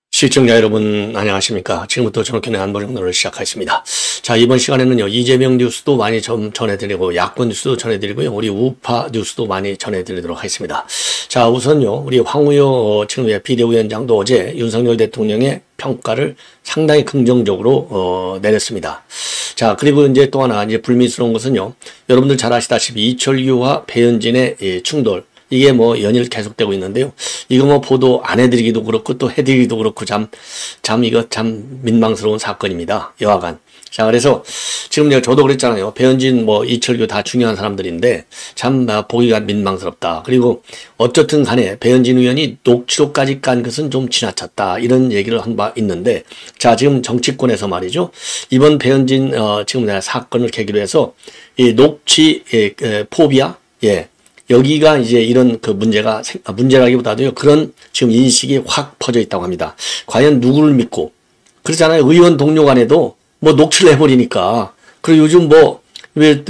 시청자 여러분 안녕하십니까. 지금부터 정확현의 안보정론을 시작하겠습니다. 자, 이번 시간에는요, 이재명 뉴스도 많이 전해드리고 야권 뉴스도 전해드리고요, 우리 우파 뉴스도 많이 전해드리도록 하겠습니다. 자, 우선요, 우리 황우여 지금 비대위원장도 어제 윤석열 대통령의 평가를 상당히 긍정적으로 내렸습니다. 자, 그리고 이제 또 하나 이제 불미스러운 것은요, 여러분들 잘 아시다시피 이철규와 배현진의 충돌, 이게 뭐 연일 계속되고 있는데요. 이거 뭐 보도 안 해드리기도 그렇고 또 해드리기도 그렇고 이거 참 민망스러운 사건입니다. 여하간. 자, 그래서 지금 저도 그랬잖아요. 배현진 뭐 이철규 다 중요한 사람들인데 참 보기가 민망스럽다. 그리고 어쨌든 간에 배현진 의원이 녹취록까지 깐 것은 좀 지나쳤다. 이런 얘기를 한 바 있는데, 자, 지금 정치권에서 말이죠. 이번 배현진 지금 사건을 계기로 해서 이 녹취 포비아, 여기가 이제 이런 문제라기보다도요, 그런 지금 인식이 확 퍼져 있다고 합니다. 과연 누구를 믿고, 그렇잖아요. 의원 동료 간에도 뭐 녹취를 해버리니까. 그리고 요즘 왜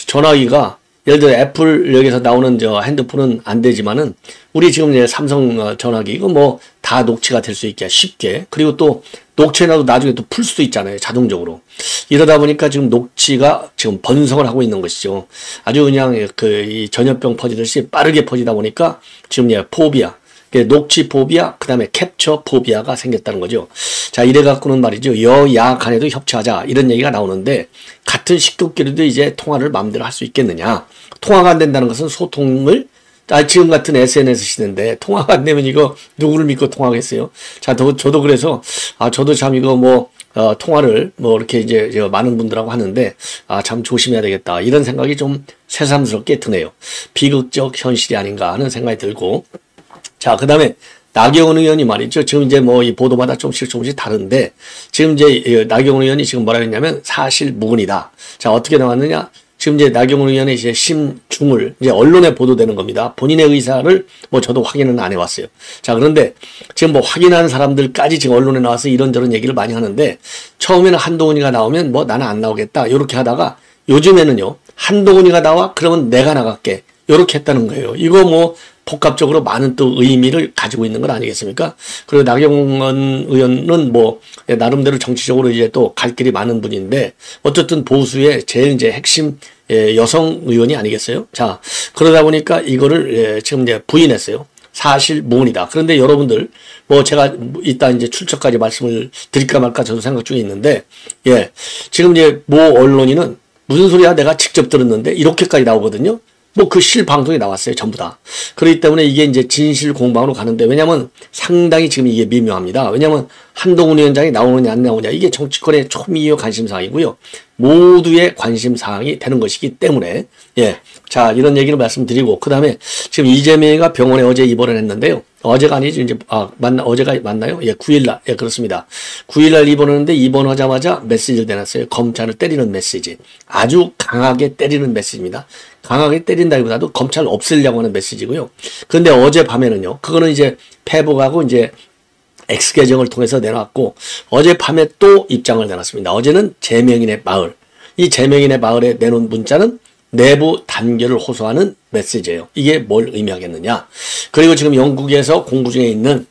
전화기가, 예를 들어 애플역에서 나오는 핸드폰은 안 되지만은, 우리 지금 이제 삼성 전화기, 이거 뭐 다 녹취가 될 수 있게 쉽게. 그리고 또 녹취해놔도 나중에 또 풀 수도 있잖아요. 자동적으로. 이러다 보니까 지금 녹취가 지금 번성을 하고 있는 것이죠. 아주 그냥 이 전염병 퍼지듯이 빠르게 퍼지다 보니까 지금 포비아, 녹취 포비아, 그 다음에 캡처 포비아가 생겼다는 거죠. 자, 이래갖고는 말이죠. 여야 간에도 협치하자, 이런 얘기가 나오는데, 같은 식구끼리도 이제 통화를 마음대로 할 수 있겠느냐. 통화가 안 된다는 것은 소통을, 지금 같은 SNS 시대인데 통화가 안 되면 이거 누구를 믿고 통화하겠어요? 자, 저도 그래서, 저도 참 이거 통화를 이렇게 이제 많은 분들하고 하는데, 참 조심해야 되겠다, 이런 생각이 좀 새삼스럽게 드네요. 비극적 현실이 아닌가 하는 생각이 들고. 자, 그 다음에 나경원 의원이 말이죠. 지금 이제 이 보도마다 조금씩 다른데, 지금 이제 나경원 의원이 지금 뭐라 했냐면 사실 무근이다. 자, 어떻게 나왔느냐? 지금 이제 나경원 의원의 이제 심중을 이제 언론에 보도되는 겁니다. 본인의 의사를 저도 확인은 안 해왔어요. 자, 그런데 지금 확인한 사람들까지 지금 언론에 나와서 이런저런 얘기를 많이 하는데, 처음에는 한동훈이가 나오면 나는 안 나오겠다, 요렇게 하다가 요즘에는요, 한동훈이가 나와? 그러면 내가 나갈게, 요렇게 했다는 거예요. 이거 복합적으로 많은 또 의미를 가지고 있는 건 아니겠습니까? 그리고 나경원 의원은 나름대로 정치적으로 이제 또 갈 길이 많은 분인데, 어쨌든 보수의 제일 이제 핵심 여성 의원이 아니겠어요? 자, 그러다 보니까 이거를 지금 이제 부인했어요. 사실 무근이다. 그런데 여러분들, 제가 이따 이제 출처까지 말씀을 드릴까 말까 저도 생각 중에 있는데, 지금 이제 언론인은 무슨 소리야? 내가 직접 들었는데, 이렇게까지 나오거든요. 그 실방송이 나왔어요. 전부 다. 그렇기 때문에 이게 이제 진실 공방으로 가는데, 왜냐면 상당히 지금 이게 미묘합니다. 왜냐면 한동훈 위원장이 나오느냐 안 나오느냐, 이게 정치권의 초미의 관심사항이고요. 모두의 관심사항이 되는 것이기 때문에, 자, 이런 얘기를 말씀드리고, 그 다음에 지금 이재명이가 병원에 어제 입원을 했는데요. 어제가 아니죠. 이제, 어제가 맞나요? 9일날. 그렇습니다. 9일날 입원했는데, 입원하자마자 메시지를 내놨어요. 검찰을 때리는 메시지. 아주 강하게 때리는 메시지입니다. 강하게 때린다기보다도 검찰을 없애려고 하는 메시지고요. 그런데 어젯밤에는요, 그거는 이제 페북하고 이제 X 계정을 통해서 내놨고, 어젯밤에 또 입장을 내놨습니다. 어제는 제명인의 마을. 이 제명인의 마을에 내놓은 문자는 내부 단결을 호소하는 메시지예요. 이게 뭘 의미하겠느냐. 그리고 지금 영국에서 공부 중에 있는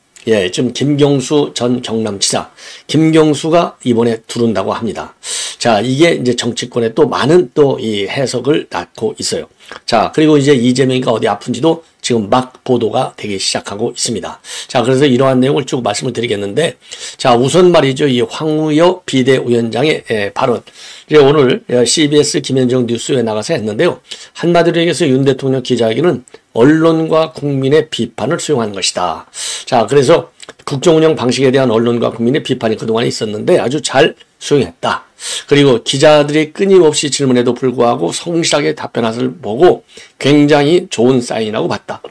지금 김경수 전 경남지사, 김경수가 이번에 두른다고 합니다. 자, 이게 이제 정치권에 또 많은 또 이 해석을 낳고 있어요. 자, 그리고 이제 이재명이가 어디 아픈지도 지금 막 보도가 되기 시작하고 있습니다. 자, 그래서 이러한 내용을 쭉 말씀을 드리겠는데, 자, 우선 말이죠. 이 황우여 비대위원장의 발언. 이제 오늘 CBS 김현정 뉴스에 나가서 했는데요. 한마디로 얘기해서 윤 대통령 기자회견은 언론과 국민의 비판을 수용한 것이다. 자, 그래서 국정운영 방식에 대한 언론과 국민의 비판이 그동안에 있었는데 아주 잘 수용했다. 그리고 기자들이 끊임없이 질문에도 불구하고 성실하게 답변한 것을 보고 굉장히 좋은 사인이라고 봤다.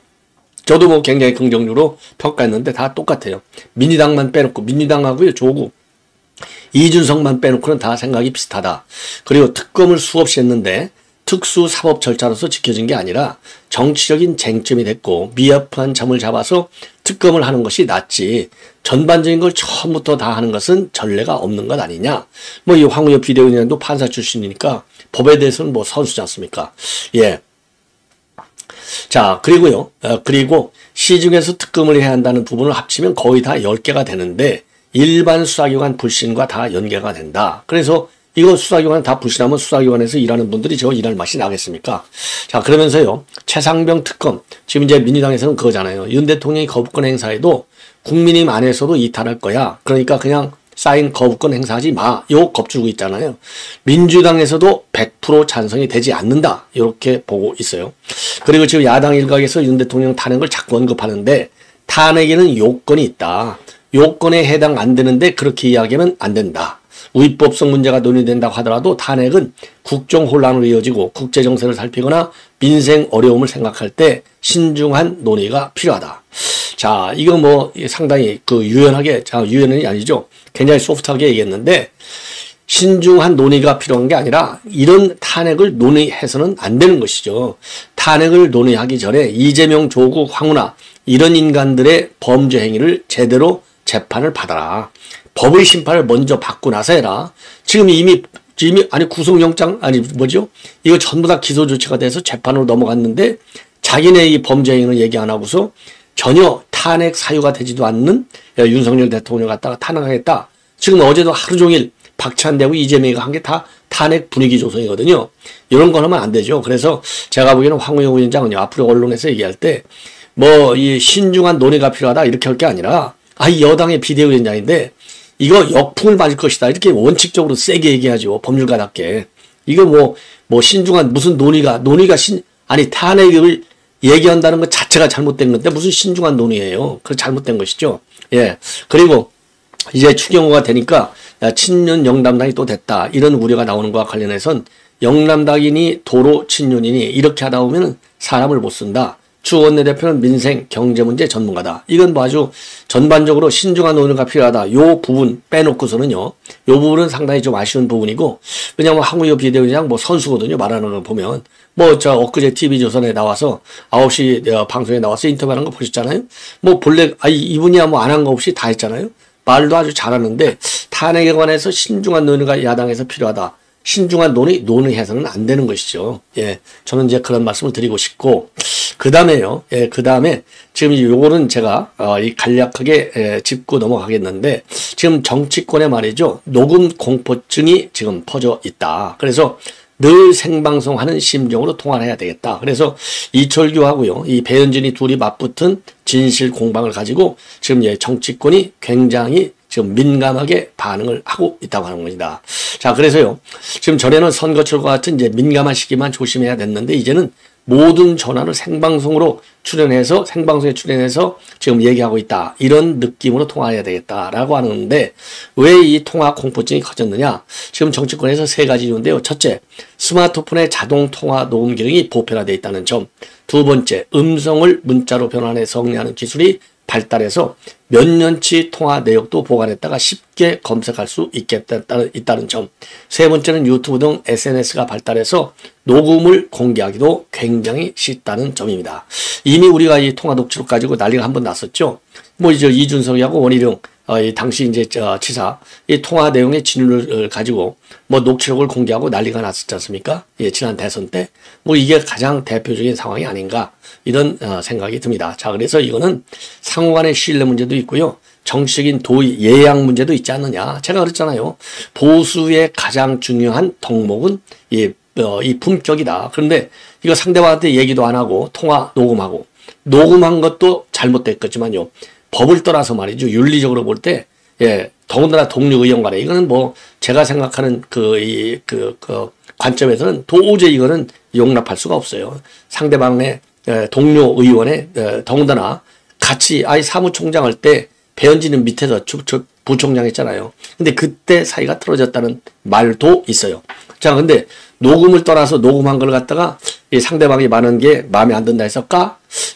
저도 굉장히 긍정적으로 평가했는데 다 똑같아요. 민주당만 빼놓고, 민주당하고요, 조국, 이준석만 빼놓고는 다 생각이 비슷하다. 그리고 특검을 수없이 했는데 특수사법 절차로서 지켜진 게 아니라 정치적인 쟁점이 됐고 미흡한 점을 잡아서 특검을 하는 것이 낫지 전반적인 걸 처음부터 다 하는 것은 전례가 없는 것 아니냐. 뭐 이 황우여 비대위원장도 판사 출신이니까 법에 대해서는 뭐 선수지 않습니까? 예. 자, 그리고요. 그리고 시중에서 특검을 해야 한다는 부분을 합치면 거의 다 10개가 되는데 일반 수사기관 불신과 다 연계가 된다. 그래서 이거 수사기관 다 불신하면 수사기관에서 일하는 분들이 저 일할 맛이 나겠습니까? 자, 그러면서요. 최상병 특검. 지금 이제 민주당에서는 그거잖아요. 윤 대통령이 거부권 행사에도 국민의힘 안에서도 이탈할 거야. 그러니까 그냥 쌓인 거부권 행사하지 마. 요 겁주고 있잖아요. 민주당에서도 100% 찬성이 되지 않는다. 이렇게 보고 있어요. 그리고 지금 야당 일각에서 윤 대통령 탄핵을 자꾸 언급하는데 탄핵에는 요건이 있다. 요건에 해당 안 되는데 그렇게 이야기하면 안 된다. 위법성 문제가 논의된다고 하더라도 탄핵은 국정 혼란으로 이어지고 국제 정세를 살피거나 민생 어려움을 생각할 때 신중한 논의가 필요하다. 자, 이거 뭐 상당히 그 유연하게, 자, 유연이 아니죠. 굉장히 소프트하게 얘기했는데 신중한 논의가 필요한 게 아니라 이런 탄핵을 논의해서는 안 되는 것이죠. 탄핵을 논의하기 전에 이재명, 조국, 황운하 이런 인간들의 범죄 행위를 제대로 재판을 받아라. 법의 심판을 먼저 받고 나서 해라. 지금 이미 아니 구속영장 아니 뭐죠? 이거 전부 다 기소 조치가 돼서 재판으로 넘어갔는데 자기네 이 범죄 행위를 얘기 안 하고서 전혀 탄핵 사유가 되지도 않는 윤석열 대통령을 갖다가 탄핵하겠다. 지금 어제도 하루 종일 박찬대하고 이재명이가 한 게 다 탄핵 분위기 조성이거든요. 이런 건 하면 안 되죠. 그래서 제가 보기에는 황우영 위원장은요. 앞으로 언론에서 얘기할 때 뭐 이 신중한 논의가 필요하다 이렇게 할 게 아니라 이 여당의 비대위원장인데 이거 역풍을 맞을 것이다. 이렇게 원칙적으로 세게 얘기하죠. 법률가답게. 이거 뭐 신중한 무슨 논의가 아니 탄핵을 얘기한다는 것 자체가 잘못된 건데 무슨 신중한 논의예요. 그 잘못된 것이죠. 예. 그리고 이제 추경호가 되니까 친윤 영남당이 또 됐다. 이런 우려가 나오는 것과 관련해선 영남당이니 도로 친윤이니 이렇게 하다 보면 사람을 못 쓴다. 추 원내대표는 민생, 경제 문제 전문가다. 이건 뭐 아주 전반적으로 신중한 논의가 필요하다. 요 부분 빼놓고서는요. 요 부분은 상당히 좀 아쉬운 부분이고 왜냐하면 황우여 비대위원장 뭐 선수거든요. 말하는 걸 보면. 뭐 저 엊그제 TV조선에 나와서 9시 방송에 나와서 인터뷰하는 거 보셨잖아요. 뭐 본래 이분이야 뭐 안 한 거 없이 다 했잖아요. 말도 아주 잘하는데 탄핵에 관해서 신중한 논의가 야당에서 필요하다. 신중한 논의해서는 안 되는 것이죠. 예. 저는 이제 그런 말씀을 드리고 싶고, 그 다음에요. 예. 그 다음에 지금 요거는 제가, 이 간략하게 짚고 넘어가겠는데, 지금 정치권에 말이죠. 녹음 공포증이 지금 퍼져 있다. 그래서 늘 생방송하는 심정으로 통화를 해야 되겠다. 그래서 이철규하고요. 이 배현진이 둘이 맞붙은 진실 공방을 가지고 지금 정치권이 굉장히 지금 민감하게 반응을 하고 있다고 하는 겁니다. 자, 그래서요. 지금 전에는 선거철과 같은 이제 민감한 시기만 조심해야 됐는데 이제는 모든 전화를 생방송에 출연해서 지금 얘기하고 있다. 이런 느낌으로 통화해야 되겠다라고 하는데 왜 이 통화 공포증이 커졌느냐? 지금 정치권에서 3가지 이유인데요. 첫째, 스마트폰의 자동 통화 녹음 기능이 보편화되어 있다는 점. 두 번째, 음성을 문자로 변환해 정리하는 기술이 발달해서 몇 년치 통화 내역도 보관했다가 쉽게 검색할 수 있다는 점. 세 번째는 유튜브 등 SNS가 발달해서 녹음을 공개하기도 굉장히 쉽다는 점입니다. 이미 우리가 이 통화 녹취록 가지고 난리가 한번 났었죠. 뭐 이제 이준석이하고 원희룡 당시 이제 치사 이 통화 내용의 진술을 가지고 뭐 녹취록을 공개하고 난리가 났었지 않습니까? 예, 지난 대선 때 뭐 이게 가장 대표적인 상황이 아닌가 이런 생각이 듭니다. 자, 그래서 이거는 상호 간의 신뢰 문제도 있고요. 정치적인 도의, 예양 문제도 있지 않느냐. 제가 그랬잖아요. 보수의 가장 중요한 덕목은 이 품격이다. 그런데 이거 상대방한테 얘기도 안 하고 통화 녹음하고 녹음한 것도 잘못됐겠지만요. 법을 떠나서 말이죠. 윤리적으로 볼 때, 예, 더군다나 동료 의원 간에 이거는 뭐 제가 생각하는 그 관점에서는 도저히 이거는 용납할 수가 없어요. 상대방의 동료 의원의 더군다나 같이 사무총장 할 때 배현진은 밑에서 부총장 했잖아요. 근데 그때 사이가 틀어졌다는 말도 있어요. 자, 근데 녹음을 떠나서 녹음한 걸 갖다가 이 상대방이 말하는 게 마음에 안 든다 해서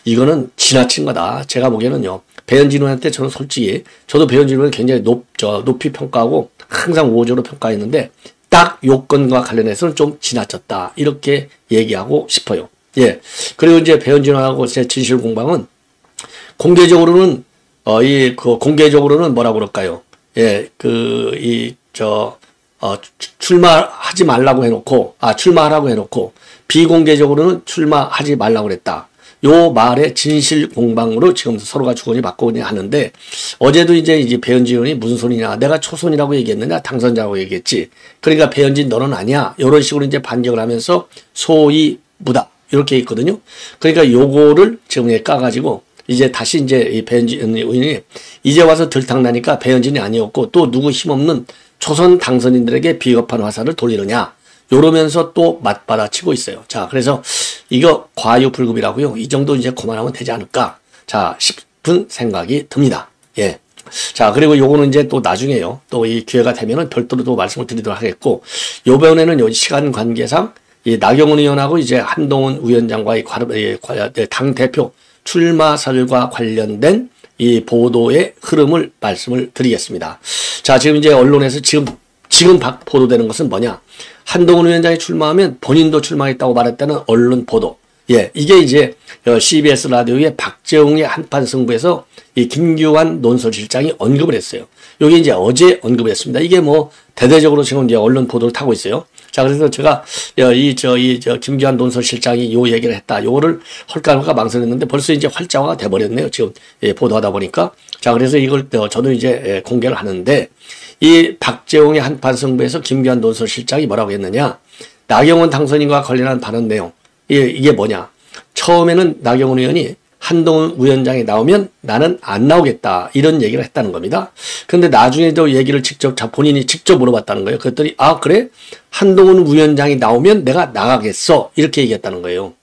이거는 지나친 거다. 제가 보기에는요. 배현진 의원한테 저는 솔직히 저도 배현진 의원 굉장히 높이 평가하고 항상 우호적으로 평가했는데 딱 요건과 관련해서는 좀 지나쳤다. 이렇게 얘기하고 싶어요. 예. 그리고 이제 배현진하고 제 진실공방은 공개적으로는 공개적으로는 뭐라고 그럴까요? 예, 출마하지 말라고 해놓고, 출마하라고 해놓고, 비공개적으로는 출마하지 말라고 그랬다. 요 말의 진실 공방으로 지금 서로가 주거니 받거니 하는데, 어제도 이제 배현진 의원이 무슨 소리냐. 내가 초선이라고 얘기했느냐, 당선자라고 얘기했지. 그러니까 배현진 너는 아니야. 이런 식으로 이제 반격을 하면서 소위 무다. 이렇게 있거든요. 그러니까 요거를 지금 까가지고, 이제 다시 이제 이 배현진 의원이 이제 와서 들탕나니까 배현진이 아니었고 또 누구 힘없는 초선 당선인들에게 비겁한 화살을 돌리느냐. 요러면서 또 맞받아치고 있어요. 자, 그래서 이거 과유불급이라고요. 이 정도 이제 그만하면 되지 않을까. 자, 싶은 생각이 듭니다. 예. 자, 그리고 요거는 이제 또 나중에요. 또 이 기회가 되면은 별도로 또 말씀을 드리도록 하겠고, 요번에는 요 시간 관계상 이 나경원 의원하고 이제 한동훈 위원장과의 당 대표 출마설과 관련된 이 보도의 흐름을 말씀을 드리겠습니다. 자, 지금 이제 언론에서 지금 보도되는 것은 뭐냐? 한동훈 위원장이 출마하면 본인도 출마했다고 말했다는 언론 보도. 예, 이게 이제 CBS 라디오의 박재홍의 한판 승부에서 이 김규환 논설실장이 언급을 했어요. 요게 이제 어제 언급을 했습니다. 이게 뭐 대대적으로 지금 이제 언론 보도를 타고 있어요. 자, 그래서 제가 김규환 논설실장이 요 얘기를 했다. 요거를 헐까 망설였는데 벌써 이제 활자화가 돼버렸네요. 지금 보도하다 보니까. 자, 그래서 이걸 저도 이제 공개를 하는데, 이 박재홍의 한판 승부에서 김규환 논설실장이 뭐라고 했느냐? 나경원 당선인과 관련한 발언 내용. 이게 뭐냐? 처음에는 나경원 의원이 한동훈 위원장이 나오면 나는 안 나오겠다. 이런 얘기를 했다는 겁니다. 그런데 나중에도 얘기를 본인이 직접 물어봤다는 거예요. 그랬더니, 그래? 한동훈 위원장이 나오면 내가 나가겠어. 이렇게 얘기했다는 거예요.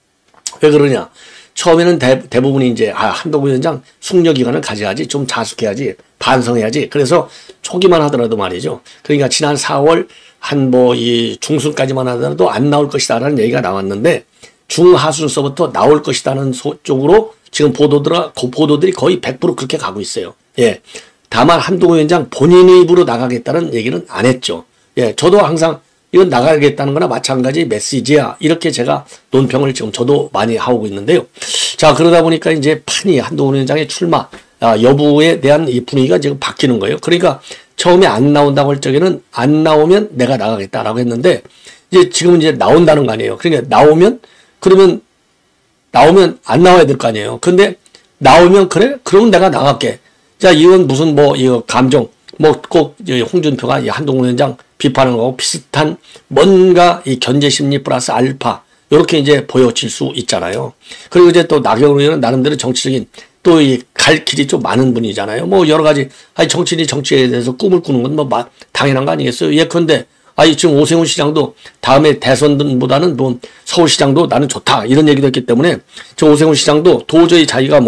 왜 그러냐? 처음에는 대부분이 이제, 한동훈 위원장 숙려기간을 가져야지, 좀 자숙해야지, 반성해야지. 그래서 초기만 하더라도 말이죠. 그러니까 지난 4월 이 중순까지만 하더라도 안 나올 것이다라는 얘기가 나왔는데, 중하순서부터 나올 것이다는 쪽으로 지금 보도들이 거의 100% 그렇게 가고 있어요. 예. 다만 한동훈 위원장 본인의 입으로 나가겠다는 얘기는 안 했죠. 예. 저도 항상 이건 나가겠다는 거나 마찬가지 메시지야. 이렇게 제가 논평을 지금 저도 많이 하고 있는데요. 자, 그러다 보니까 이제 판이 한동훈 위원장의 출마 여부에 대한 이 분위기가 지금 바뀌는 거예요. 그러니까 처음에 안 나온다고 할 적에는 안 나오면 내가 나가겠다라고 했는데, 이제 지금은 이제 나온다는 거 아니에요. 그러니까 그러면 나오면 안 나와야 될 거 아니에요. 근데 나오면 그래? 그러면 내가 나갈게. 자, 이건 무슨 이거 감정, 꼭 홍준표가 이 한동훈 위원장 비판하는 거하고 비슷한 뭔가 이 견제심리 플러스 알파, 요렇게 이제 보여질 수 있잖아요. 그리고 이제 또 나경원 의원은 나름대로 정치적인 또 이 갈 길이 좀 많은 분이잖아요. 여러 가지, 정치인이 정치에 대해서 꿈을 꾸는 건 당연한 거 아니겠어요? 예컨대, 지금 오세훈 시장도 다음에 대선보다는 서울시장도 나는 좋다. 이런 얘기도 했기 때문에, 저 오세훈 시장도 도저히 자기가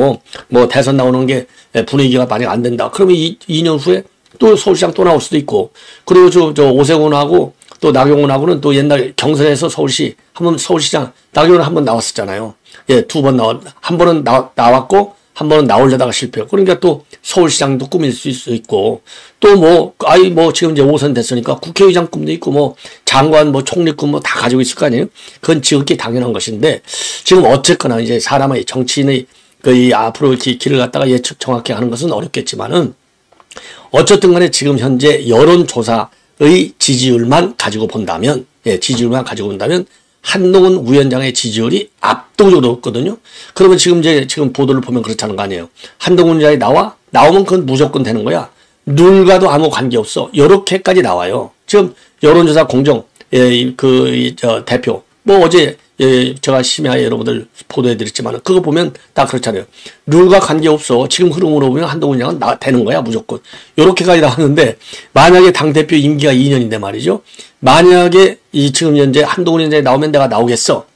대선 나오는 게 분위기가 만약 안 된다. 그러면 2년 후에 또 서울시장 또 나올 수도 있고, 그리고 저 오세훈하고 또 나경원하고는 또 옛날 경선에서 서울시장, 나경원 한 번 나왔었잖아요. 예, 2번 한 번은 나왔고, 한 번은 나오려다가 실패했고, 그러니까 또 서울시장도 꾸밀 수 있고, 또 지금 이제 5선 됐으니까 국회의장 꿈도 있고, 장관, 총리 꿈 다 가지고 있을 거 아니에요? 그건 지극히 당연한 것인데, 지금 어쨌거나 이제 사람의 정치인의 앞으로 길을 갖다가 예측 정확히 하는 것은 어렵겠지만은, 어쨌든 간에 지금 현재 여론조사의 지지율만 가지고 본다면, 한동훈 위원장의 지지율이 압도적으로 높거든요. 그러면 지금 보도를 보면 그렇다는 거 아니에요. 한동훈 위원장이 나오면 그건 무조건 되는 거야. 누굴가도 아무 관계없어. 요렇게까지 나와요. 지금 여론조사 공정, 대표. 어제, 제가 심야에 여러분들 보도해드렸지만, 그거 보면 다 그렇잖아요. 룰과 관계없어. 지금 흐름으로 보면 한동훈 위원장은 되는 거야, 무조건. 요렇게까지 나왔는데, 만약에 당대표 임기가 2년인데 말이죠. 만약에 지금 현재 한동훈 위원장이 나오면 내가 나오겠어.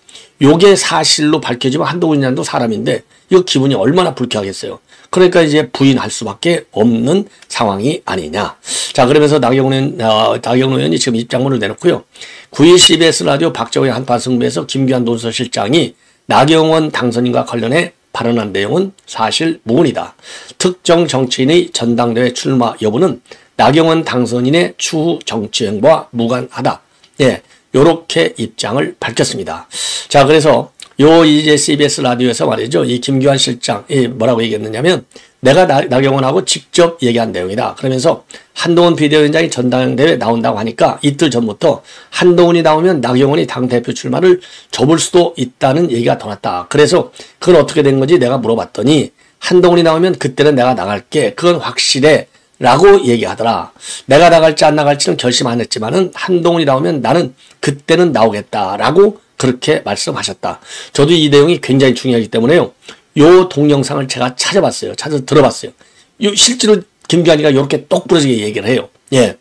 요게 사실로 밝혀지면 한동훈 위원장도 사람인데, 이거 기분이 얼마나 불쾌하겠어요. 그러니까 이제 부인할 수밖에 없는 상황이 아니냐. 자, 그러면서 나경원 의원이 지금 입장문을 내놓고요. 9일 CBS 라디오 박재홍의 한판 승부에서 김규환 논설실장이 나경원 당선인과 관련해 발언한 내용은 사실 무근이다. 특정 정치인의 전당대회 출마 여부는 나경원 당선인의 추후 정치 행보와 무관하다. 예, 요렇게 입장을 밝혔습니다. 자, 그래서 요 이제 CBS 라디오에서 말이죠. 이 김규환 실장이 뭐라고 얘기했느냐면 내가 나경원하고 직접 얘기한 내용이다. 그러면서 한동훈 비대위원장이 전당대회에 나온다고 하니까 이틀 전부터 한동훈이 나오면 나경원이 당대표 출마를 접을 수도 있다는 얘기가 돌았다. 그래서 그건 어떻게 된 건지 내가 물어봤더니 한동훈이 나오면 그때는 내가 나갈게. 그건 확실해. 라고 얘기하더라. 내가 나갈지 안 나갈지는 결심 안 했지만은 한동훈이 나오면 나는 그때는 나오겠다라고 그렇게 말씀하셨다. 저도 이 내용이 굉장히 중요하기 때문에요. 요 동영상을 제가 찾아봤어요. 들어봤어요. 실제로 김규환이가 이렇게 똑부러지게 얘기를 해요. 예.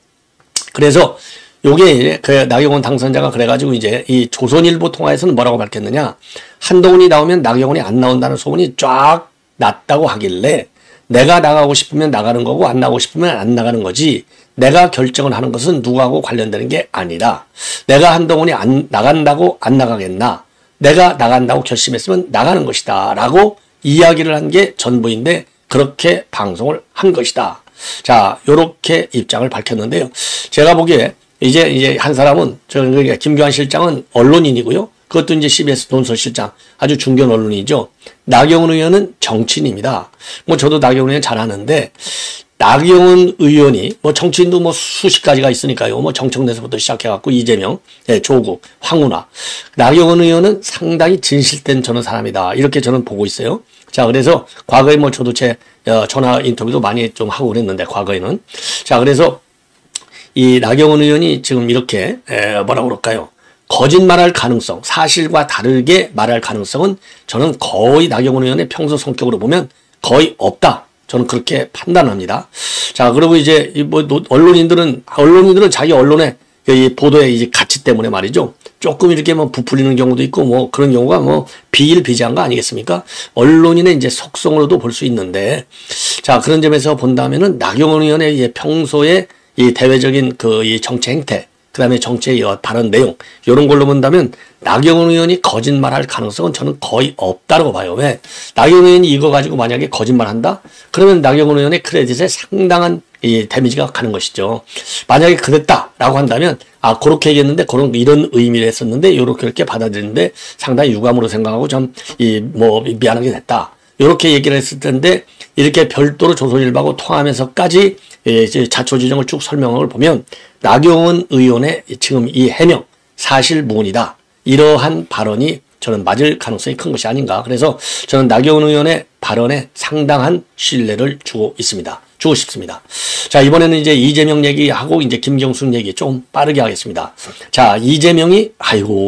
그래서 요게 그 나경원 당선자가 그래가지고 이제 이 조선일보 통화에서는 뭐라고 밝혔느냐. 한동훈이 나오면 나경원이 안 나온다는 소문이 쫙 났다고 하길래 내가 나가고 싶으면 나가는 거고 안 나가고 싶으면 안 나가는 거지 내가 결정을 하는 것은 누구하고 관련되는 게 아니다. 내가 한동훈이 안 나간다고 안 나가겠나. 내가 나간다고 결심했으면 나가는 것이다. 라고 이야기를 한 게 전부인데 그렇게 방송을 한 것이다. 자, 요렇게 입장을 밝혔는데요. 제가 보기에 이제 한 사람은 그러니까 김규환 실장은 언론인이고요. 그것도 이제 CBS 논설실장 아주 중견 언론이죠. 나경원 의원은 정치인입니다. 뭐 저도 나경원 의원 잘 아는데 나경원 의원이 뭐 정치인도 뭐 수십 가지가 있으니까요. 뭐 정청래에서부터 시작해갖고 이재명, 예, 조국, 황운하. 나경원 의원은 상당히 진실된 저는 사람이다. 이렇게 저는 보고 있어요. 자, 그래서 과거에 뭐 저도 제 전화 인터뷰도 많이 좀 하고 그랬는데 과거에는. 자, 그래서 이 나경원 의원이 지금 이렇게 뭐라고 그럴까요? 거짓말할 가능성, 사실과 다르게 말할 가능성은 저는 거의 나경원 의원의 평소 성격으로 보면 거의 없다. 저는 그렇게 판단합니다. 자, 그리고 이제 뭐 언론인들은 자기 언론의 이 보도의 이제 가치 때문에 말이죠. 조금 이렇게 뭐 부풀리는 경우도 있고 뭐 그런 경우가 뭐 비일비재한 거 아니겠습니까? 언론인의 이제 속성으로도 볼 수 있는데, 자, 그런 점에서 본다면은 나경원 의원의 평소에 이 대외적인 그 이 정치 행태, 그 다음에 정치의 발언 내용, 이런 걸로 본다면 나경원 의원이 거짓말할 가능성은 저는 거의 없다고 봐요. 왜? 나경원 의원이 이거 가지고 만약에 거짓말한다? 그러면 나경원 의원의 크레딧에 상당한 이 데미지가 가는 것이죠. 만약에 그랬다라고 한다면 그렇게 얘기했는데 이런 의미를 했었는데 이렇게 받아들이는데 상당히 유감으로 생각하고 좀 미안하게 됐다. 이렇게 얘기를 했을 텐데 이렇게 별도로 조선일보하고 통하면서까지 이제 자초지종을 쭉 설명을 보면 나경원 의원의 지금 이 해명 사실무근이다. 이러한 발언이 저는 맞을 가능성이 큰 것이 아닌가. 그래서 저는 나경원 의원의 발언에 상당한 신뢰를 주고 싶습니다. 자, 이번에는 이제 이재명 얘기하고 이제 김경숙 얘기 좀 빠르게 하겠습니다. 자, 이재명이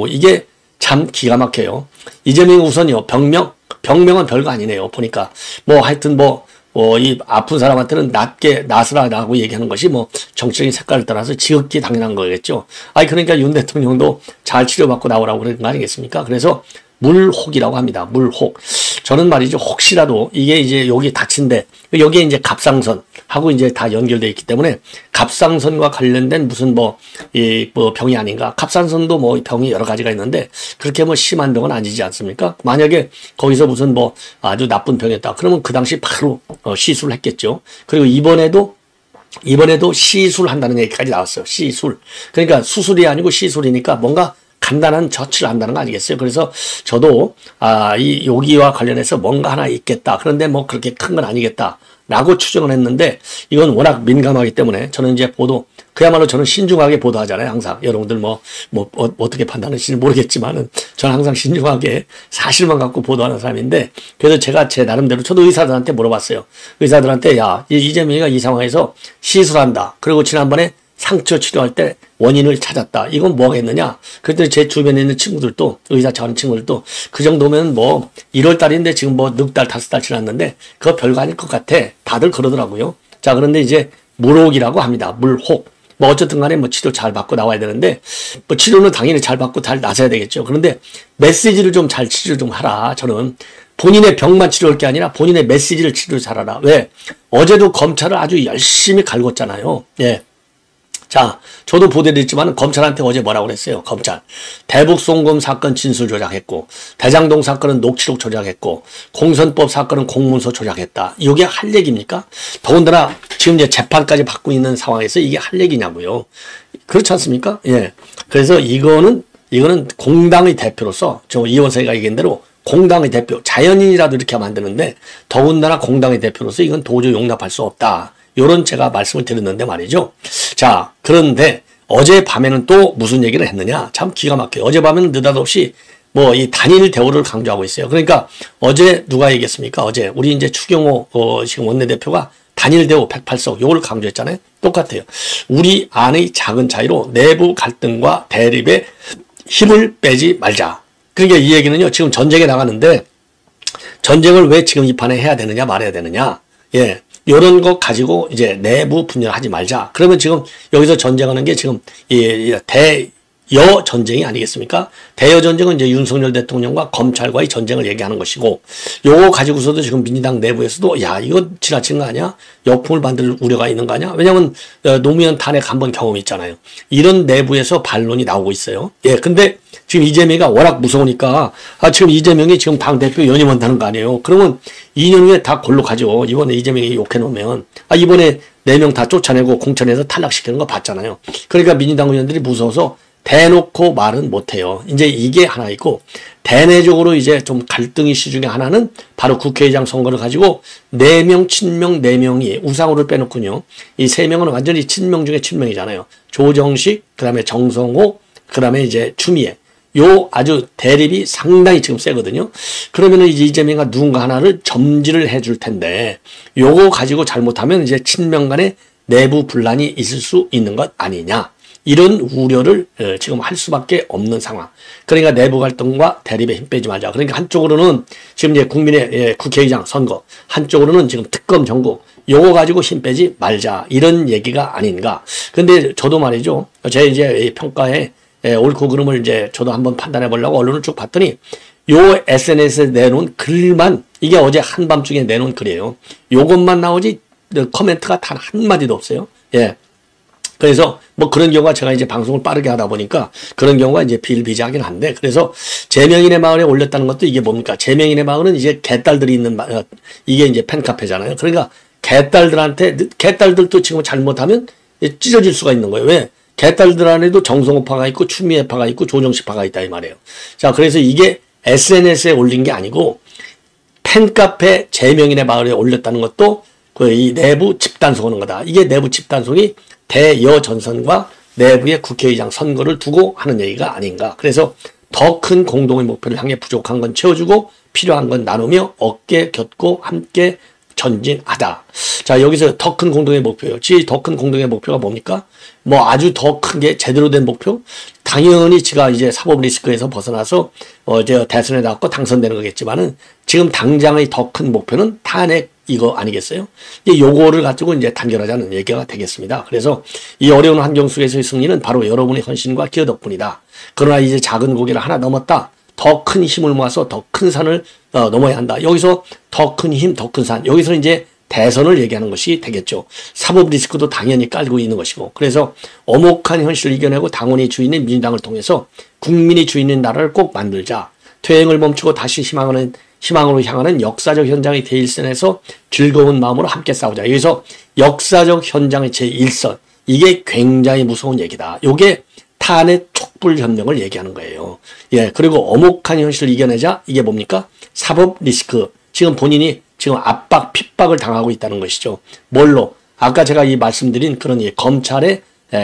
이게 참 기가 막혀요. 이재명이 우선요 병명은 별거 아니네요. 보니까 하여튼 이 아픈 사람한테는 낫으라고 얘기하는 것이 정치적인 색깔을 떠나서 지극히 당연한 거겠죠. 그러니까 윤 대통령도 잘 치료받고 나오라고 그런 거 아니겠습니까? 그래서 물혹이라고 합니다. 물혹. 저는 말이죠. 혹시라도 이게 이제 여기 다친데 여기에 이제 갑상선하고 이제 다 연결되어 있기 때문에 갑상선과 관련된 무슨 병이 아닌가. 갑상선도 병이 여러 가지가 있는데 그렇게 심한 병은 아니지 않습니까? 만약에 거기서 무슨 아주 나쁜 병이었다. 그러면 그 당시 바로 시술을 했겠죠. 그리고 이번에도 시술한다는 얘기까지 나왔어요. 시술. 그러니까 수술이 아니고 시술이니까 뭔가 간단한 조치를 한다는 거 아니겠어요? 그래서 저도 이 여기와 관련해서 뭔가 하나 있겠다. 그런데 그렇게 큰 건 아니겠다라고 추정을 했는데 이건 워낙 민감하기 때문에 저는 이제 그야말로 저는 신중하게 보도하잖아요. 항상 여러분들 어떻게 판단하실지 모르겠지만은 저는 항상 신중하게 사실만 갖고 보도하는 사람인데 그래서 제가 제 나름대로 저도 의사들한테 물어봤어요. 의사들한테 이재명이가 이 상황에서 시술한다. 그리고 지난번에 상처 치료할 때 원인을 찾았다. 이건 뭐겠느냐? 그랬더니 제 주변에 있는 친구들도, 의사 차원 친구들도 그 정도면 1월 달인데 지금 넉 달, 5달 지났는데 그거 별거 아닐 것 같아. 다들 그러더라고요. 자, 그런데 이제 물혹이라고 합니다. 물혹. 어쨌든 간에 치료 잘 받고 나와야 되는데 치료는 당연히 잘 받고 잘 나서야 되겠죠. 그런데 메시지를 좀 잘 치료 좀 하라. 저는 본인의 병만 치료할 게 아니라 본인의 메시지를 치료 잘하라. 왜? 어제도 검찰을 아주 열심히 갈궜잖아요. 예. 자, 저도 보도했지만 검찰한테 어제 뭐라고 그랬어요. 검찰. 대북송금 사건 진술 조작했고 대장동 사건은 녹취록 조작했고 공선법 사건은 공문서 조작했다. 이게 할 얘기입니까? 더군다나 지금 이제 재판까지 받고 있는 상황에서 이게 할 얘기냐고요. 그렇지 않습니까? 예. 그래서 이거는 공당의 대표로서 저 이원석이가 얘기한 대로 공당의 대표, 자연인이라도 이렇게 하면 안 되는데 더군다나 공당의 대표로서 이건 도저히 용납할 수 없다. 요런 제가 말씀을 드렸는데 말이죠. 자, 그런데 어젯밤에는 또 무슨 얘기를 했느냐? 참 기가 막혀요. 어젯밤에는 느닷없이 뭐 이 단일 대우를 강조하고 있어요. 그러니까 어제 누가 얘기했습니까? 어제 우리 이제 추경호 지금 원내대표가 단일 대우 108석 요걸 강조했잖아요. 똑같아요. 우리 안의 작은 차이로 내부 갈등과 대립에 힘을 빼지 말자. 그러니까 이 얘기는요. 지금 전쟁에 나가는데 전쟁을 왜 지금 이 판에 해야 되느냐 말아야 되느냐. 예. 요런 거 가지고 이제 내부 분열하지 말자. 그러면 지금 여기서 전쟁하는 게 지금 대여 전쟁이 아니겠습니까? 대여 전쟁은 이제 윤석열 대통령과 검찰과의 전쟁을 얘기하는 것이고 요거 가지고서도 지금 민주당 내부에서도 야 이거 지나친 거 아니야? 역풍을 만들 우려가 있는 거 아니야? 왜냐하면 노무현 탄핵 한번 경험이 있잖아요. 이런 내부에서 반론이 나오고 있어요. 예, 근데 지금 이재명이가 워낙 무서우니까 지금 이재명이 지금 당대표 연임한다는 거 아니에요. 그러면 2년 후에 다 골로 가죠. 이번에 이재명이 욕해놓으면 이번에 4명 다 쫓아내고 공천에서 탈락시키는 거 봤잖아요. 그러니까 민주당 의원들이 무서워서 대놓고 말은 못해요. 이제 이게 하나 있고 대내적으로 이제 좀 갈등 이슈 중에 하나는 바로 국회의장 선거를 가지고 4명, 친명 4명이 우상호를 빼놓군요. 이 3명은 완전히 친명 중에 친명이잖아요. 조정식, 그 다음에 정성호, 그 다음에 이제 추미애. 요 아주 대립이 상당히 지금 세거든요. 그러면은 이제 이재명가 누군가 하나를 점지를 해줄 텐데 요거 가지고 잘못하면 이제 친명 간의 내부 분란이 있을 수 있는 것 아니냐. 이런 우려를 지금 할 수밖에 없는 상황. 그러니까 내부 갈등과 대립에 힘 빼지 말자. 그러니까 한쪽으로는 지금 이제 국민의 국회의장 선거, 한쪽으로는 지금 특검 정국, 요거 가지고 힘 빼지 말자. 이런 얘기가 아닌가. 근데 저도 말이죠. 제 이제 평가에 옳고 그름을 이제 저도 한번 판단해 보려고 언론을 쭉 봤더니 요 SNS에 내놓은 글만 이게 어제 한밤중에 내놓은 글이에요. 요것만 나오지 코멘트가 단 한마디도 없어요. 예. 그래서 뭐 그런 경우가 제가 이제 방송을 빠르게 하다 보니까 그런 경우가 이제 비일비재하긴 한데 그래서 제명인의 마을에 올렸다는 것도 이게 뭡니까? 제명인의 마을은 이제 개딸들이 있는 이게 이제 팬카페잖아요. 그러니까 개딸들도 지금 잘못하면 찢어질 수가 있는 거예요. 왜? 개딸들 안에도 정성호파가 있고 추미애파가 있고 조정식파가 있다 이 말이에요. 자, 그래서 이게 SNS에 올린 게 아니고 팬카페 제명인의 마을에 올렸다는 것도 이 내부 집단속하는 거다. 이게 내부 집단속이 대여 전선과 내부의 국회의장 선거를 두고 하는 얘기가 아닌가. 그래서 더 큰 공동의 목표를 향해 부족한 건 채워주고 필요한 건 나누며 어깨 곁고 함께 전진하다. 자, 여기서 더 큰 공동의 목표요. 더 큰 공동의 목표가 뭡니까? 뭐 아주 더 큰 게 제대로 된 목표? 당연히 지가 이제 사법 리스크에서 벗어나서 제가 대선에 나왔고 당선되는 거겠지만은 지금 당장의 더 큰 목표는 탄핵 이거 아니겠어요? 이제 요거를 가지고 이제 단결하자는 얘기가 되겠습니다. 그래서 이 어려운 환경 속에서의 승리는 바로 여러분의 헌신과 기여 덕분이다. 그러나 이제 작은 고개를 하나 넘었다. 더 큰 힘을 모아서 더 큰 산을 넘어야 한다. 여기서 더 큰 힘, 더 큰 산. 여기서 이제 대선을 얘기하는 것이 되겠죠. 사법 리스크도 당연히 깔고 있는 것이고. 그래서 엄혹한 현실을 이겨내고 당원이 주인인 민주당을 통해서 국민이 주인인 나라를 꼭 만들자. 퇴행을 멈추고 다시 희망으로 향하는 역사적 현장의 제1선에서 즐거운 마음으로 함께 싸우자. 여기서 역사적 현장의 제1선. 이게 굉장히 무서운 얘기다. 요게 탄핵 촛불 협력을 얘기하는 거예요. 예, 그리고 엄혹한 현실을 이겨내자. 이게 뭡니까? 사법 리스크. 지금 본인이 지금 압박, 핍박을 당하고 있다는 것이죠. 뭘로? 아까 제가 이 말씀드린 그런 검찰의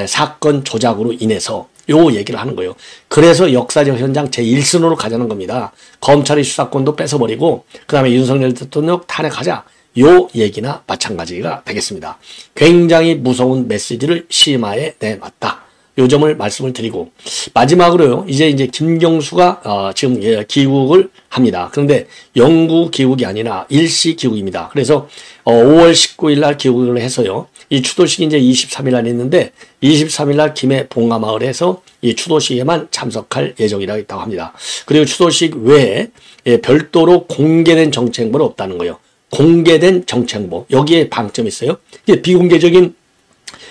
사건 조작으로 인해서 요 얘기를 하는 거예요. 그래서 역사적 현장 제1선으로 가자는 겁니다. 검찰의 수사권도 뺏어버리고 그 다음에 윤석열 대통령 탄핵하자. 요 얘기나 마찬가지가 되겠습니다. 굉장히 무서운 메시지를 심화해 내놨다. 요 점을 말씀을 드리고 마지막으로요. 이제 김경수가 지금 귀국을 합니다. 그런데 영구 귀국이 아니라 일시 귀국입니다. 그래서 5월 19일 날 귀국을 해서요. 이 추도식이 이제 23일 날 있는데 23일 날 김해 봉가마을에서 이 추도식에만 참석할 예정이라고 있다고 합니다. 그리고 추도식 외에 별도로 공개된 정치 행보는 없다는 거예요. 공개된 정치 행보. 여기에 방점이 있어요. 이게 비공개적인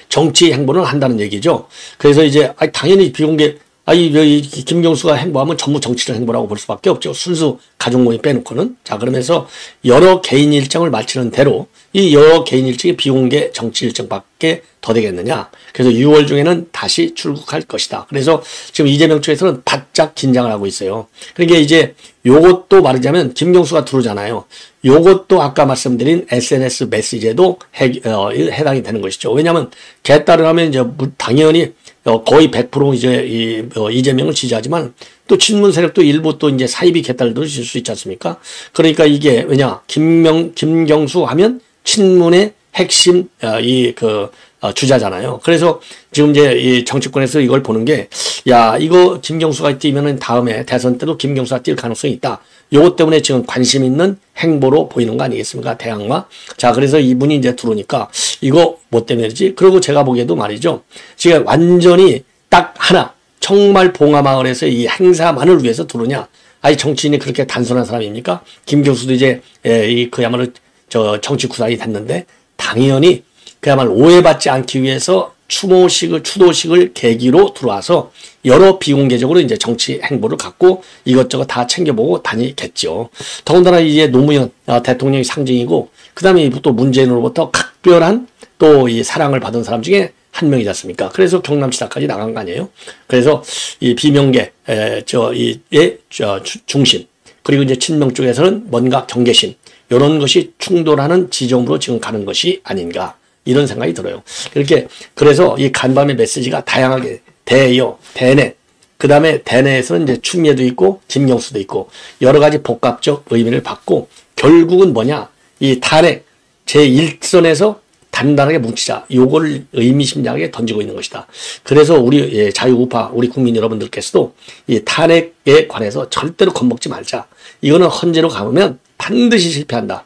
정치 행보는 한다는 얘기죠. 그래서 이제 당연히 비공개 이 김경수가 행보하면 전부 정치적 행보라고 볼 수밖에 없죠. 순수 가족 모임 빼놓고는. 자, 그러면서 여러 개인 일정을 마치는 대로 이 여러 개인 일정이 비공개 정치 일정밖에 더 되겠느냐. 그래서 6월 중에는 다시 출국할 것이다. 그래서 지금 이재명 쪽에서는 바짝 긴장을 하고 있어요. 그러니까 이제 요것도 말하자면 김경수가 들어오잖아요. 요것도 아까 말씀드린 SNS 메시지에도 해당이 되는 것이죠. 왜냐하면 개딸을 하면 이제 당연히 거의 100% 이제 이재명을 지지하지만 또 친문 세력도 일부 또 이제 사이비 개딸들을 줄 수 있지 않습니까? 그러니까 이게 왜냐 김경수 하면 친문의 핵심 주자잖아요. 그래서 지금 이제 이 정치권에서 이걸 보는 게 야 이거 김경수가 뛰면은 다음에 대선 때도 김경수가 뛸 가능성이 있다. 요것 때문에 지금 관심 있는 행보로 보이는 거 아니겠습니까? 대항마. 자, 그래서 이분이 이제 들어오니까 이거 뭐 때문이지? 그리고 제가 보기에도 말이죠. 지금 완전히 딱 하나 정말 봉하마을에서 이 행사만을 위해서 들어오냐? 아니 정치인이 그렇게 단순한 사람입니까? 김경수도 이제 그야말로 정치 구단이 됐는데 당연히 그야말로 오해받지 않기 위해서 추도식을 계기로 들어와서 여러 비공개적으로 이제 정치 행보를 갖고 이것저것 다 챙겨보고 다니겠죠. 더군다나 이제 노무현 대통령이 상징이고 그 다음에 또 문재인으로부터 각별한 또 이 사랑을 받은 사람 중에 한 명이지 않습니까? 그래서 경남시장까지 나간 거 아니에요? 그래서 이 비명계 중심 그리고 이제 친명 쪽에서는 뭔가 경계심 이런 것이 충돌하는 지점으로 지금 가는 것이 아닌가 이런 생각이 들어요. 그래서 이 간밤의 메시지가 다양하게 대여, 대내, 그 다음에 대내에서는 이제 추미애도 있고 김경수도 있고 여러 가지 복합적 의미를 받고 결국은 뭐냐 이 탄핵 제1선에서 단단하게 뭉치자 요거를 의미심장하게 던지고 있는 것이다. 그래서 우리 자유우파 우리 국민 여러분들께서도 이 탄핵에 관해서 절대로 겁먹지 말자. 이거는 헌재로 가보면 반드시 실패한다.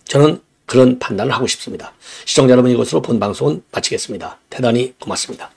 저는 그런 판단을 하고 싶습니다. 시청자 여러분 이것으로 본 방송은 마치겠습니다. 대단히 고맙습니다.